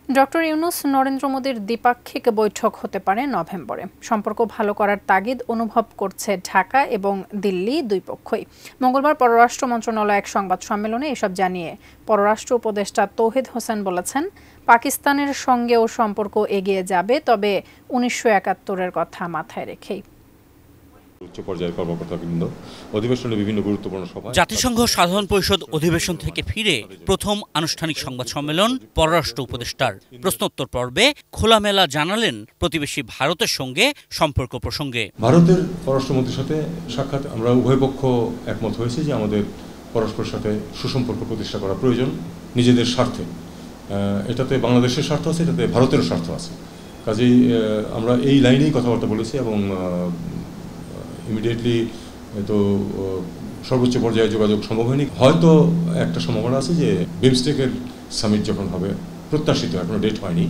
Doctor Yunus Narendra মোদির দ্বিপাক্ষিক বৈঠক হতে পারে নভেম্বরে। সম্পর্ক ভালো করার তাগিদ অনুভব করছে ঢাকা এবং দিল্লি দুই পক্ষই। মঙ্গলবার পররাষ্ট্র মন্ত্রণালয় এক সংবাদ সম্মেলনে এসব জানিয়ে পররাষ্ট্র উপদেষ্টা তৌহিদ হোসেন বলেছেন, পাকিস্তানের সঙ্গেও সম্পর্ক এগিয়ে যাবে, তবে 1971-এর কথা মাথায় রেখেই। জাতিসংঘ সাধারণ পরিষদ অধিবেশন থেকে ফিরে প্রথম আনুষ্ঠানিক সংবাদ সম্মেলন পররাষ্ট্র উপদেষ্টার। প্রশ্নোত্তর পর্বে খোলামেলা জানালেন প্রতিবেশী ভারতের সঙ্গে সম্পর্ক প্রসঙ্গে। ভারতের পররাষ্ট্রমন্ত্রীর সাথে সাক্ষাৎ আমরা উভয় পক্ষ একমত হয়েছে যে আমাদের পরস্পরের সাথে সুসম্পর্ক প্রতিষ্ঠা করা প্রয়োজন নিজেদের স্বার্থে। এটাতে বাংলাদেশের স্বার্থ আছে, এটাতে ভারতের স্বার্থ আছে। কাজেই আমরা এই লাইনেই কথাবার্তা বলেছি এবং ইমিডিয়েটলি তো সর্বোচ্চ পর্যায়ে যোগাযোগ সম্ভব হয়নি। হয়তো একটা সম্ভাবনা আছে যে বিমস্টেকের সামিট যখন হবে, প্রত্যাশিত, এখনো ডেট হয়নি,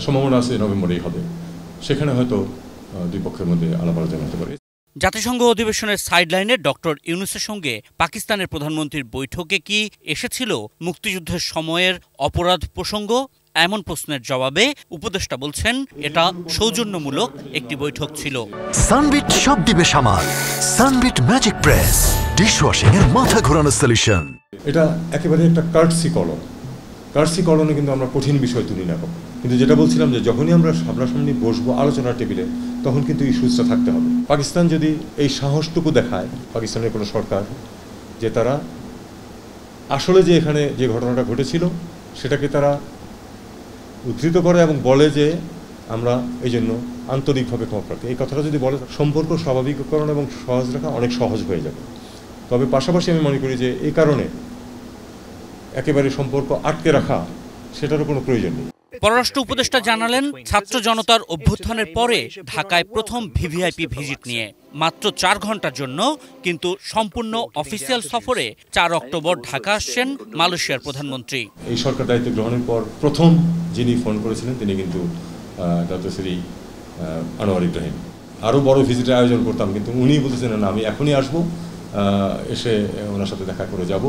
সম্ভাবনা আছে নভেম্বরেই হবে। সেখানে হয়তো দুই পক্ষের মধ্যে আলাপ আলোচনা হতে পারে। জাতিসংঘ অধিবেশনের সাইডলাইনে ডক্টর ইউনূসের সঙ্গে পাকিস্তানের প্রধানমন্ত্রীর বৈঠকে কি এসেছিল মুক্তিযুদ্ধের সময়ের অপরাধ প্রসঙ্গ? এমন প্রশ্নের জবাবে উপদেষ্টা বলছেন, এটা সৌজন্যমূলক একটি বৈঠক ছিল। সানবিট সব দিবে সামাল। সানবিট ম্যাজিক প্রেস ডিশওয়াশিং এর মাথা ঘোরানো সলিউশন। এটা একেবারে একটা কার্টসি কলম। কার্টসি কলমে কিন্তু আমরা কঠিন বিষয় তুলি না। কিন্তু যেটা বলছিলাম যে যখনই আমরা সামনাসামনি বসবো আলোচনার টেবিলে, তখন কিন্তু ইস্যুসটা থাকতে হবে। পাকিস্তান যদি এই সাহসটুকু দেখায়, পাকিস্তানের কোনো সরকার, যে তারা আসলে যে এখানে যে ঘটনাটা ঘটেছিল সেটাকে তারা উদ্ধৃত করে এবং বলে যে আমরা এই জন্য আন্তরিকভাবে ক্ষমা প্রার্থী, এই কথাটা যদি বলে, সম্পর্ক স্বাভাবিককরণ এবং সহজ রাখা অনেক সহজ হয়ে যাবে। তবে পাশাপাশি আমি মনে করি যে এই কারণে একেবারে সম্পর্ক আটকে রাখা সেটারও কোনো প্রয়োজন নেই। পররাষ্ট্র উপদেষ্টা জানালেন, ছাত্র জনতার অভ্যুত্থানের পরে ঢাকায় প্রথম ভিভিআইপি ভিজিট নিয়ে মাত্র 4 ঘন্টার জন্য, কিন্তু সম্পূর্ণ অফিসিয়াল সফরে 4 অক্টোবর ঢাকা আসছেন মালয়েশিয়ার প্রধানমন্ত্রী। এই সরকার দায়িত্ব গ্রহণের পর প্রথম যিনি ফোন করেছিলেন তিনি কিন্তু ডক্টর শ্রী আনোয়ার ইব্রাহিম। আরও বড় ভিজিটের আয়োজন করতাম, কিন্তু উনি বলতেছেন না, আমি এখনই আসবো, এসে ওনার সাথে দেখা করে যাব।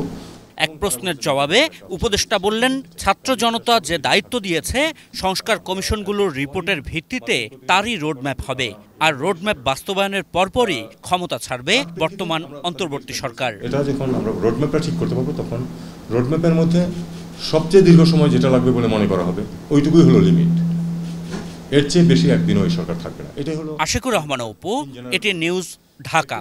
এক প্রশ্নের জবাবে উপদেষ্টা বললেন, ছাত্র জনতা যে দায়িত্ব দিয়েছে সংস্কার কমিশনগুলোর রিপোর্টের ভিত্তিতে তারই রোডম্যাপ হবে, আর রোডম্যাপ বাস্তবায়নের পরপরই ক্ষমতা ছাড়বে বর্তমান অন্তর্বর্তী সরকার। এটা যখন আমরা রোডম্যাপটা ঠিক করতে পারবো, তখন রোডম্যাপের মধ্যে সবচেয়ে দীর্ঘ সময় যেটা লাগবে বলে মনে করা হবে ওইটুকুই হলো লিমিট। এর চেয়ে বেশি একদিনও এই সরকার থাকবে না। এটাই হলো। আশিকুর রহমান অপু, এটি নিউজ, ঢাকা।